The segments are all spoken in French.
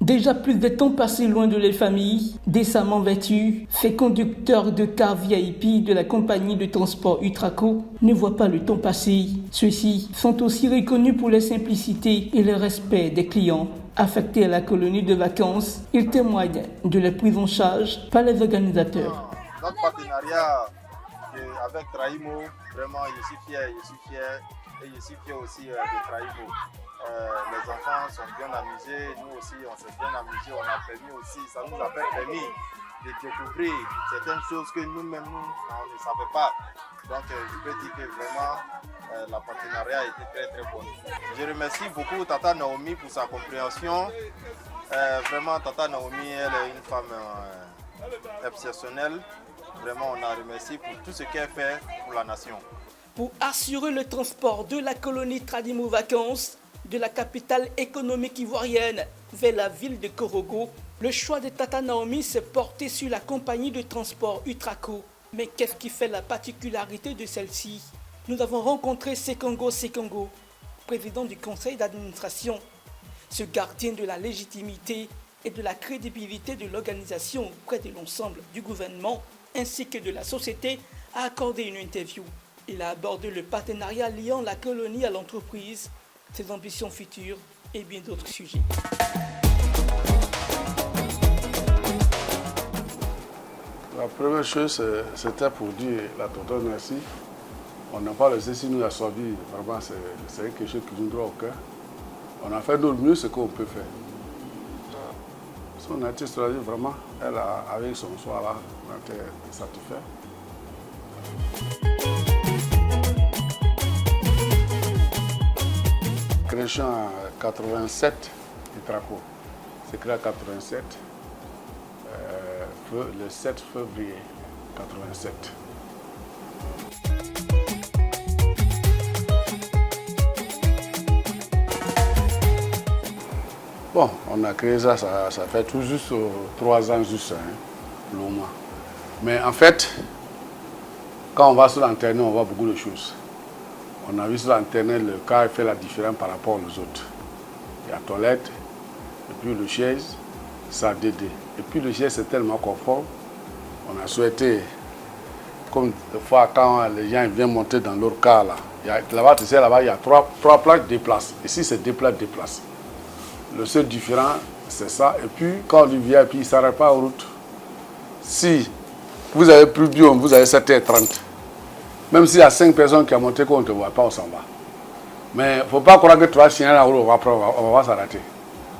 Déjà plus de temps passé loin de les familles, décemment vêtus, ces conducteurs de cars VIP de la compagnie de transport Utraco ne voient pas le temps passer. Ceux-ci sont aussi reconnus pour leur simplicité et le respect des clients. Affectés à la colonie de vacances, ils témoignent de leur prise en charge par les organisateurs. Notre partenariat avec Traimo, vraiment je suis fier et je suis fier aussi de Traimo. Les enfants sont bien amusés, nous aussi on s'est bien amusés, on a permis aussi, ça nous a permis de découvrir certaines choses que nous-mêmes on ne savait pas. Donc je peux dire que vraiment la partenariat a été très très bon. Je remercie beaucoup Tata Naomi pour sa compréhension. Vraiment Tata Naomi, elle est une femme exceptionnelle. Vraiment on la remercie pour tout ce qu'elle fait pour la nation. Pour assurer le transport de la colonie Tradimo Vacances, de la capitale économique ivoirienne vers la ville de Korogo, le choix de Tata Naomi s'est porté sur la compagnie de transport Utraco. Mais qu'est-ce qui fait la particularité de celle-ci? Nous avons rencontré Sekongo Sekongo, président du conseil d'administration. Ce gardien de la légitimité et de la crédibilité de l'organisation auprès de l'ensemble du gouvernement ainsi que de la société a accordé une interview. Il a abordé le partenariat liant la colonie à l'entreprise, ses ambitions futures et bien d'autres sujets. La première chose, c'était pour dire la tonton merci. On n'a pas laissé si nous a sorti, vraiment c'est quelque chose qui nous doit au cœur. On a fait notre mieux ce qu'on peut faire. Son artiste choisi vraiment, elle a, avec son soir là, on a été satisfait. Création en 87, Utraco. C'est créé en 87, le 7 février 87. Bon, on a créé ça fait tout juste 3 ans, juste, le mois. Mais en fait, quand on va sur l'internet, on voit beaucoup de choses. On a vu sur l'internet le cas fait la différence par rapport aux autres. Il y a toilette, et puis le chaise, ça a dédé. Et puis le chaise c'est tellement confort. On a souhaité, comme des fois quand les gens viennent monter dans leur car là-bas, tu sais, là-bas, il y a 3 places, 2 places. Ici, c'est 2 places, 2 places. Le seul différent, c'est ça. Et puis, quand on vient, puis il ne s'arrête pas en route. Si vous avez plus bien, vous avez 7h30. Même s'il y a 5 personnes qui ont monté, qu'on ne te voit pas, on s'en va. Mais il ne faut pas croire que tu vas signer la route, on va s'arrêter.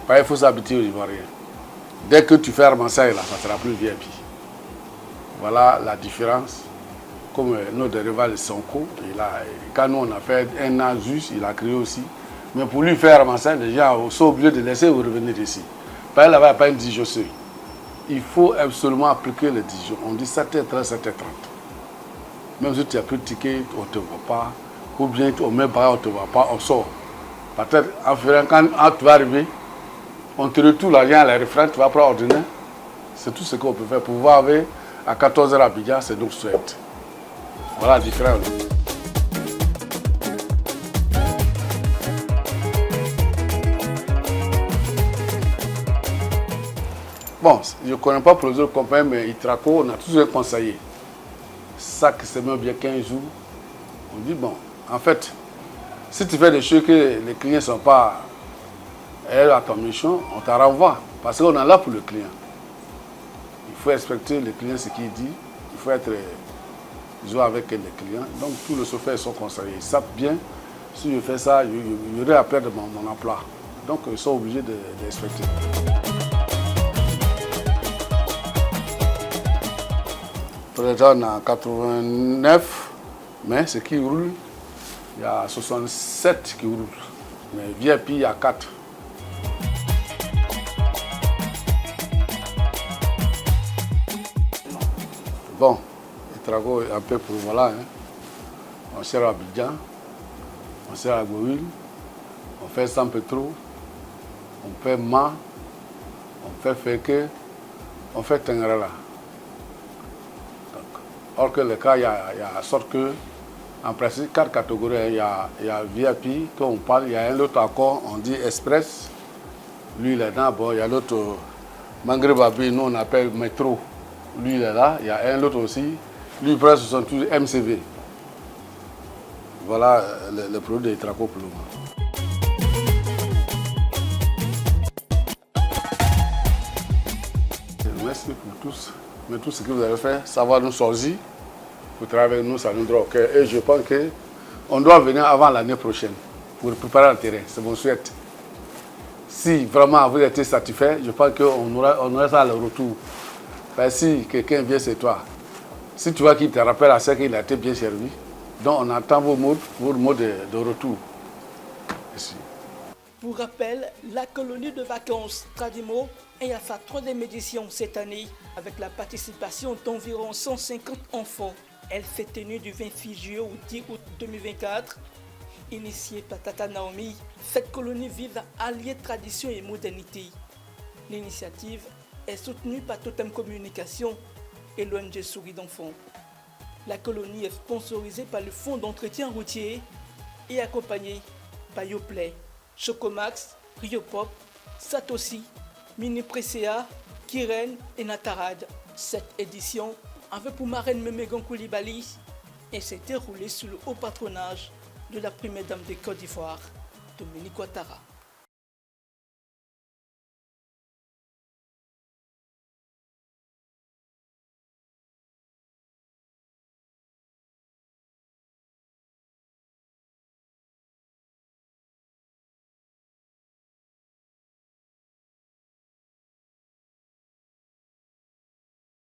Il faut s'habituer aux Ivoiriens. Dès que tu fais ramasser là, ça sera plus VIP. Voilà la différence. Comme notre rival Sonko, quand nous on a fait un an juste, il a créé aussi. Mais pour lui faire ramasser, les gens sont obligés de laisser vous revenir ici. Là-bas, il n'y a pas une Dijon seuil. Il faut absolument appliquer le Dijon. On dit 7h30, 7h30. Même si tu n'as plus de ticket, on ne te voit pas. Ou bien on met bras, on ne te voit pas, on sort. Peut-être quand tu vas arriver, on te retourne l'argent à la refrain, tu vas prendre ordinaire. C'est tout ce qu'on peut faire. Pour pouvoir arriver à 14h à Abidjan, c'est notre souhait. Voilà la différence. Bon, je ne connais pas pour les autres compagnies, mais Utraco, on a toujours un conseiller. Ça qui se met bien 15 jours, on dit bon, en fait, si tu fais des choses que les clients ne sont pas à ton mission, on te renvoie. Parce qu'on est là pour le client. Il faut respecter le client, ce qu'il dit. Il faut être jouer avec les clients. Donc tous les chauffeurs sont conseillés. Ils savent bien, si je fais ça, il y aurait à perdre mon emploi. Donc ils sont obligés de respecter. Présent en 89, mais ce qui roule, il y a 67 qui roulent. Mais VIP, il y a 4. Bon, Utraco un peu pour voilà. On sert à Abidjan, on sert à Gouil, on fait San Petro, on fait Ma, on fait Feke, on fait Tengrela. Or que le cas, il y a sorte que, en principe, 4 catégories. Il y a VIP, quand on parle, il y a un autre encore, on dit Express, Lui, il est là. Bon, il y a l'autre, Mangre Babi, nous on appelle Métro. Lui, il est là. Il y a un autre aussi. Lui, presque, ce sont tous MCV. Voilà le produit des Traco pour le moment. Merci pour tous. Mais tout ce que vous avez fait, ça va nous sortir. Pour travailler avec nous, ça nous doit au cœur. Et je pense qu'on doit venir avant l'année prochaine pour préparer le terrain. C'est mon souhait. Si vraiment vous êtes satisfait, je pense qu'on aura ça à le retour. Parce que si quelqu'un vient chez toi, si tu vois qu'il te rappelle à ce qu'il a été bien servi, donc on attend vos mots de retour. Merci. Pour rappel, la colonie de vacances Tradimo est à sa 3e édition cette année, avec la participation d'environ 150 enfants. Elle s'est tenue du 26 juillet au 10 août 2024. Initiée par Tata Naomi, cette colonie vise à allier tradition et modernité. L'initiative est soutenue par Totem Communication et l'ONG Souris d'enfants. La colonie est sponsorisée par le Fonds d'entretien routier et accompagnée par Yoplay, Chocomax, Riopop, Satoshi, Mini Presea, Kiren et Natarad. Cette édition avait pour marraine Memegan Koulibaly et s'est déroulée sous le haut patronage de la première dame de Côte d'Ivoire, Dominique Ouattara.